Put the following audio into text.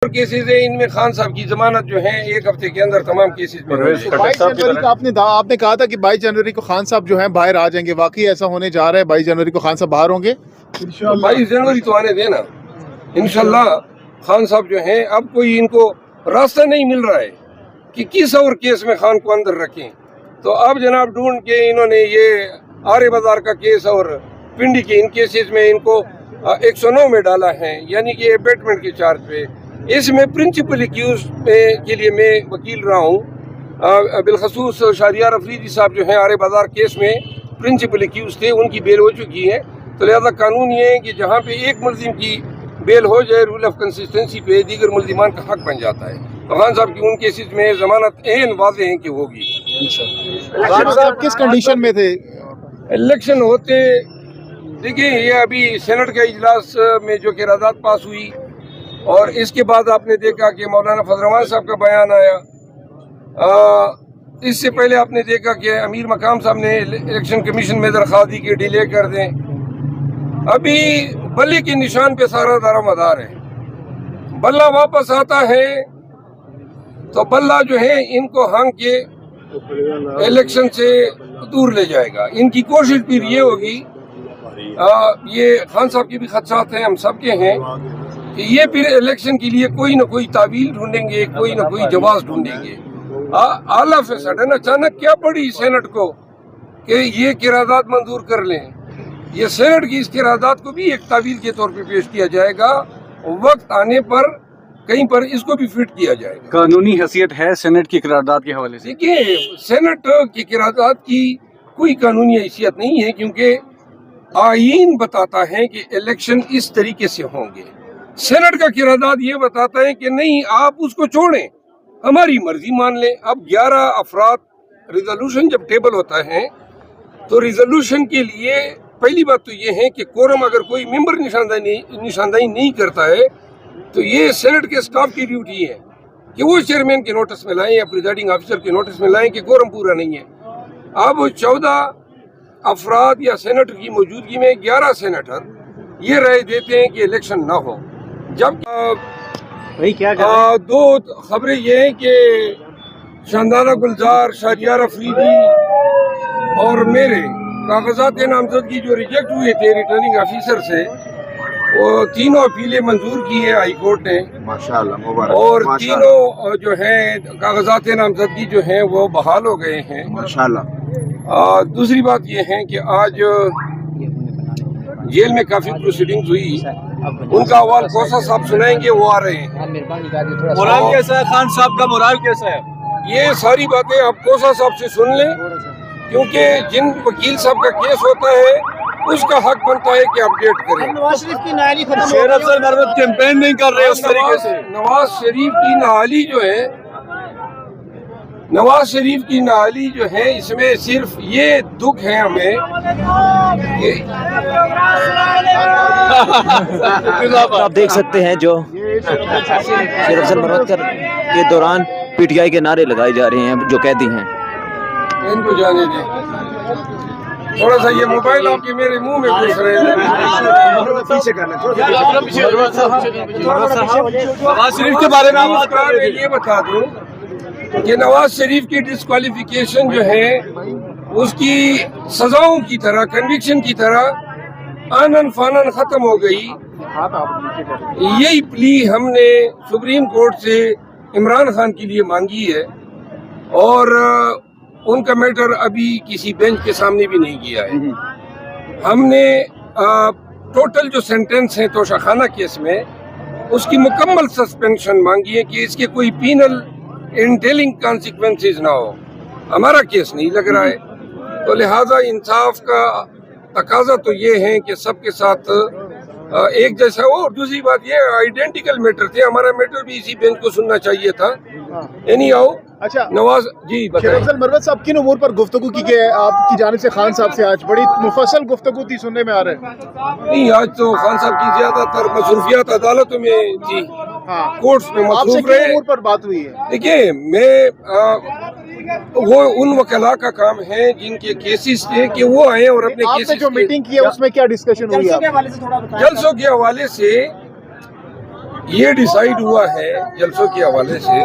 Cases है, इनमें खान साहब की जमानत जो है 1 हफ्ते के अंदर तमाम केसेस में। 22 जनवरी का आपने कहा था कि 22 जनवरी को खान साहब जो हैं बाहर आ जाएंगे, वाकई ऐसा होने जा रहा है? 22 जनवरी को खान साहब बाहर होंगे? 22 जनवरी तो आने देना इंशाल्लाह। खान साहब जो हैं, अब कोई इनको रास्ता नहीं मिल रहा है कि किस और केस में खान को अंदर रखें। तो अब जनाब ढूंढ के इन्होंने ये आर्य बाजार का केस और पिंडी के इन केसेस में इनको 109 में डाला है, यानी कि एबेटमेंट के चार्ज पे। इसमें प्रिंसिपल एक्यूज के लिए मैं वकील रहा हूँ। बिलखसूस शाहरियार अफरीदी साहब जो हैं आर्य बाजार केस में प्रिंसिपल एक्यूज थे, उनकी बेल हो चुकी है। तो लिहाजा कानून ये है कि जहाँ पे एक मुलजिम की बेल हो जाए, रूल ऑफ कंसिस्टेंसी पे दीगर मुलजिमान का हक बन जाता है। तो खान साहब की उन केसेस में जमानत एन वाज़ेह है कि होगी। खान साहब किस कंडीशन में थे? इलेक्शन होते, देखिए ये अभी सेनेट का इजलास में जो क़रारदाद पास हुई और इसके बाद आपने देखा कि मौलाना फजल रहमान साहब का बयान आया। इससे पहले आपने देखा कि अमीर मकाम साहब ने इलेक्शन कमीशन में दरख्वास्त दी कि डिले कर दें। अभी बल्ले के निशान पे सारा दारोमदार है। बल्ला वापस आता है तो बल्ला जो है इनको हांग के इलेक्शन से दूर ले जाएगा। इनकी कोशिश फिर ये होगी, ये खान साहब के भी खदशात हैं, हम सबके हैं, कि ये फिर इलेक्शन के लिए कोई ना कोई तावील ढूंढेंगे, कोई ना कोई जवाब ढूंढेंगे। ऑल ऑफ ए सडन अचानक क्या पड़ी सेनेट को कि ये क़रारदाद मंजूर कर लें। ये सेनेट की इस क़रारदाद को भी एक तावील के तौर पे पेश किया जाएगा, वक्त आने पर कहीं पर इसको भी फिट किया जाएगा। कानूनी हैसियत है सेनेट की क़रारदाद के हवाले से? देखिए, सेनेट की क़रारदाद की कोई कानूनी हैसियत नहीं है, क्योंकि आईन बताता है कि इलेक्शन इस तरीके से होंगे। सेनेट का क़रारदाद ये बताता है कि नहीं, आप उसको छोड़ें, हमारी मर्जी मान लें। अब 11 अफराद रिजोल्यूशन जब टेबल होता है तो रिजोल्यूशन के लिए पहली बात तो ये है कि कोरम अगर कोई मेंबर निशानदाही नहीं करता है तो ये सेनेट के स्टाफ की ड्यूटी है कि वो चेयरमैन के नोटिस में लाएं या प्रिजाइडिंग ऑफिसर के नोटिस में लाएं कि कोरम पूरा नहीं है। अब 14 अफराद या सेनेटर की मौजूदगी में 11 सेनेटर ये राय देते हैं कि इलेक्शन ना हो। जब दो खबरें ये हैं कि शानदाना गुलजार, शाहरियार अफरीदी और मेरे कागजात नामजदगी जो रिजेक्ट हुए थे रिटर्निंग ऑफिसर से, वो तीनों अपीलें मंजूर की है हाई कोर्ट ने माशाअल्लाह, और तीनों जो है कागजात नामजदगी जो है वो बहाल हो गए हैं माशाअल्लाह। दूसरी बात ये है कि आज जेल में काफी प्रोसीडिंग्स हुई, उनका अहवाल कोसा साहब सुनाएंगे, वो आ रहे हैं। मोराल कैसा है खान साहब का, मोराल कैसा है? ये सारी बातें आप कोसा साहब से सुन लें, क्योंकि जिन वकील साहब का केस होता है उसका हक बनता है कि अपडेट करें। नवाज शरीफ की नाली खत्म हो शेर अफजल मरवत कैंपेन नहीं कर रहे उस तरीके से। नवाज शरीफ की नाली जो है, नवाज शरीफ की नाली जो है, इसमें सिर्फ ये दुख है हमें आप देख सकते हैं जो शेर अफजल मरवत के दौरान पीटीआई के नारे लगाए जा रहे हैं, जो कैदी हैं। इनको जाने दें, थोड़ा सा ये मोबाइल आपके मेरे मुंह में घुस रहे हैं। नवाज शरीफ के बारे में आप ये बता दूं कि नवाज शरीफ की डिस्क्वालिफिकेशन जो है उसकी सजाओं की तरह, कन्विक्शन की तरह आनन फानन खत्म हो गई। यही प्ली हमने सुप्रीम कोर्ट से इमरान खान के लिए मांगी है और उनका मैटर अभी किसी बेंच के सामने भी नहीं किया है। हमने टोटल जो सेंटेंस है तोशाखाना केस में उसकी मुकम्मल सस्पेंशन मांगी है कि इसके कोई पीनल इंटेलिंग कॉन्सिक्वेंसेस ना हो। हमारा केस नहीं लग रहा है, तो लिहाजा इंसाफ का तकाजा तो ये है कि सबके साथ एक जैसा हो। और दूसरी बात ये आइडेंटिकल मैटर थे, हमारा मैटर भी इसी बेंच को सुनना चाहिए था। एनी आओ। अच्छा, नवाज जी शेर अफजल मरवत साहब किन उमूर पर गुफ्तगू की गई आपकी जानिब से? खान साहब से आज बड़ी मुफस्सल गुफ्तगू थी, सुनने में आ रहा है। नहीं, आज तो खान साहब की ज्यादातर मसरूफियात अदालतों में थी, कोर्ट्स में मसरूफ रहे। उमूर पर बात हुई है? देखिए, मैं वो उन वकला का काम है जिनके केसेस थे कि वो आए और अपने केसेस जो मीटिंग की है उसमें क्या डिस्कशन हुई है? जलसों के हवाले से یہ ڈیسائیڈ ہوا ہے جلسوں کے حوالے سے